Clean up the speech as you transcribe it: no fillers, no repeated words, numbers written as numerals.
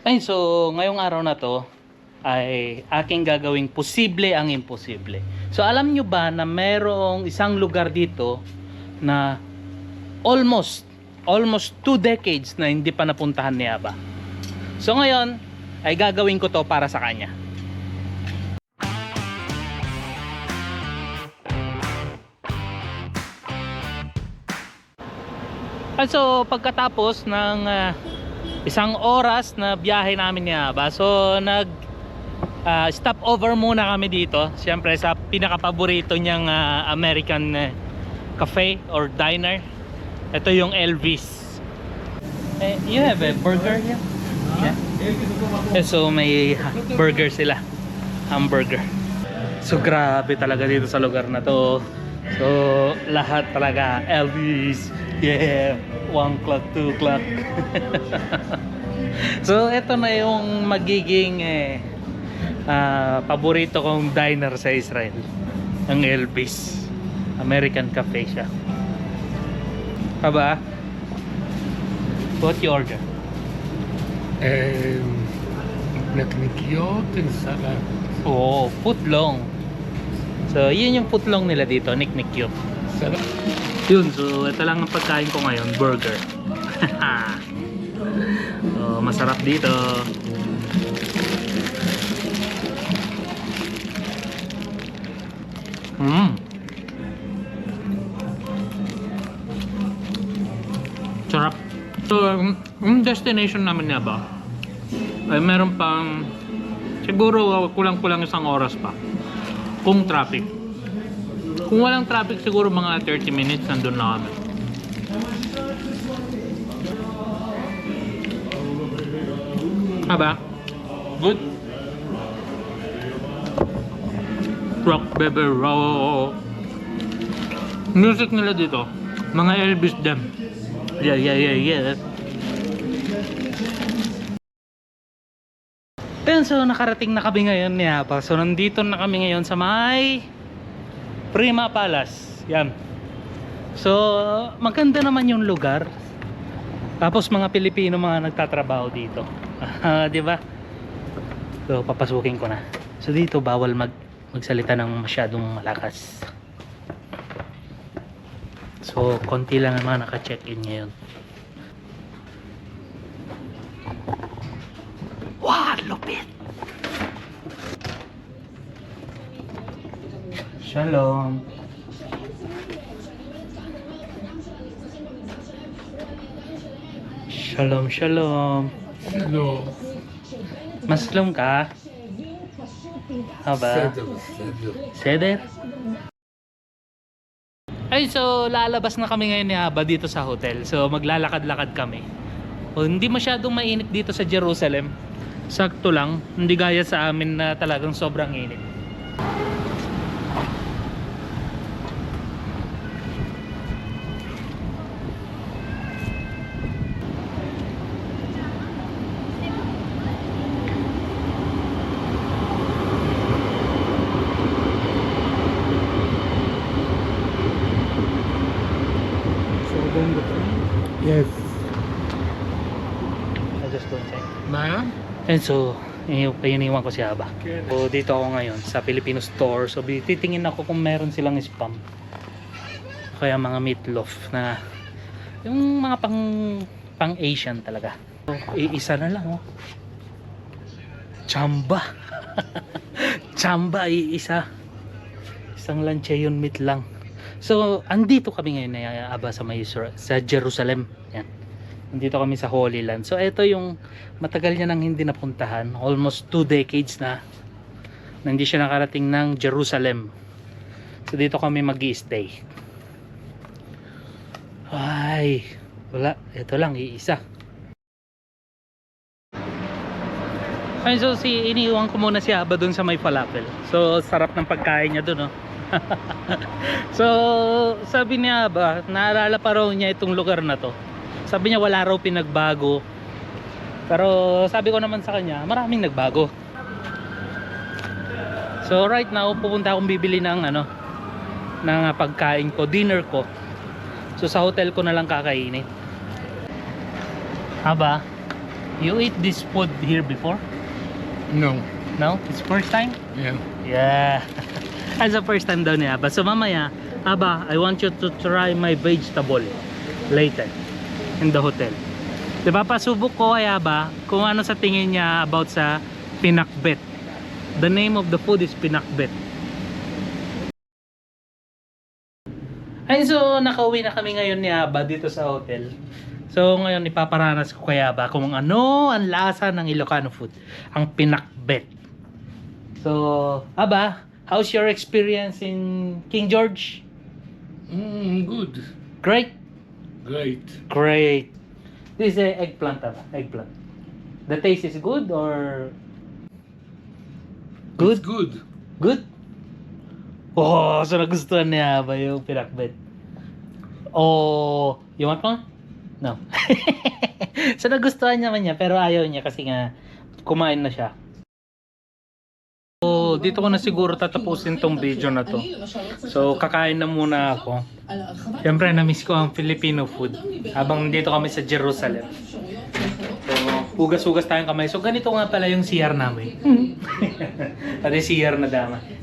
Ay, so ngayong araw na to ay aking gagawing posible ang imposible. So alam nyo ba na merong isang lugar dito na almost 2 decades na hindi pa napuntahan ni Aba. So ngayon ay gagawin ko to para sa kanya. At so pagkatapos ng isang oras na biyahe namin ni Aba, so nag stop over muna kami dito, siyempre sa pinakapaborito niyang American cafe or diner. Ito yung Elvis. You have a burger here? Yeah. So may burger sila, hamburger. So grabe talaga dito sa lugar na to. So lahat talaga Elvis. Yeah, 1 o'clock, 2 o'clock. So ito na yung magiging paborito kong diner sa Israel, ang Elvis. American cafe siya. Aba, what you order? נקניקיות עם סלט. Oh, footlong. So yun yung footlong nila dito, niknikyot. סלט. Yun, so ito lang ang pagkain ko ngayon, burger. So masarap dito. Sarap. So yung destination namin niya ba ay meron pang siguro kulang-kulang isang oras pa kung traffic. Kung walang traffic, siguro mga 30 minutes nandun na kami. Aba, good. Rock Baby Rock. Music nila dito, mga Elvis dem. Yeah. Then, so nakarating na kami ngayon ni Aba. So nandito na kami ngayon sa may Prima Palace. Yan. So maganda naman yung lugar. Tapos mga Pilipino mga nagtatrabaho dito. Di ba? So papasukin ko na. So dito bawal magsalita ng masyadong malakas. So konti lang ang mga naka-check-in ngayon. Wow, lupit. Shalom. Shalom. לא. Maslum ka? Haba? בסדר. Seder? Ay, so lalabas na kami ngayon ni Haba dito sa hotel. So maglalakad-lakad kami. O, hindi masyadong mainit dito sa Jerusalem. Sakto lang. Hindi gaya sa amin na talagang sobrang init. Yes. I just go inside. מה? And so, iniwan ko si Aba. So, dito ako ngayon sa Filipino store. So, titingin ako kung meron silang spam. Kaya mga meatloaf na yung mga pang Asian talaga. So, iisa na lang, oh. Chamba. Chamba, iisa. Isang lancheon meat lang. So, andito kami ngayon na Aba sa Jerusalem. Yan. Nandito kami sa Holy Land. So ito yung matagal niya nang hindi napuntahan, almost 2 decades na hindi siya nakarating ng Jerusalem. So dito kami mag-i-stay. Ay, wala, ito lang iisa. Ay, so iniiwan ko muna si Aba dun sa may falafel. So sarap ng pagkain niya dun, oh. So sabi niya Aba, naalala pa raw niya itong lugar na to. Sabi niya wala raw pinagbago. Pero sabi ko naman sa kanya, maraming nagbago. So right now, pupunta akong bibili ng ng pagkain ko, dinner ko. So sa hotel ko na lang kakainin. Aba, You eat this food here before? No. No? It's first time? Yeah. Yeah. That's the first time daw ni Aba. So mamaya, Aba, I want you to try my vegetable later in the hotel. Diba, pasubok ko kay Aba kung ano sa tingin niya about sa pinakbet. The name of the food is pinakbet. Ay, so nakauwi na kami ngayon ni Aba dito sa hotel. So ngayon ipaparanas ko kay Aba kung ano ang lasa ng Ilocano food, ang pinakbet. So, Aba, how's your experience in King George? Good. Great? Great. Great. This is eggplant, Aba. Eggplant. The taste is good or It's good? good. Good? Oh, so nagustuhan niya ba yung pinakbet? Oh, you want one? No. So nagustuhan naman niya pero ayaw niya kasi nga kumain na siya. So dito ko na siguro tatapusin tong video na to. So kakain na muna ako. Siyempre na-miss ko ang Filipino food habang dito kami sa Jerusalem. So hugas-hugas tayong kamay. So ganito nga pala yung CR namin. Pati CR na dama.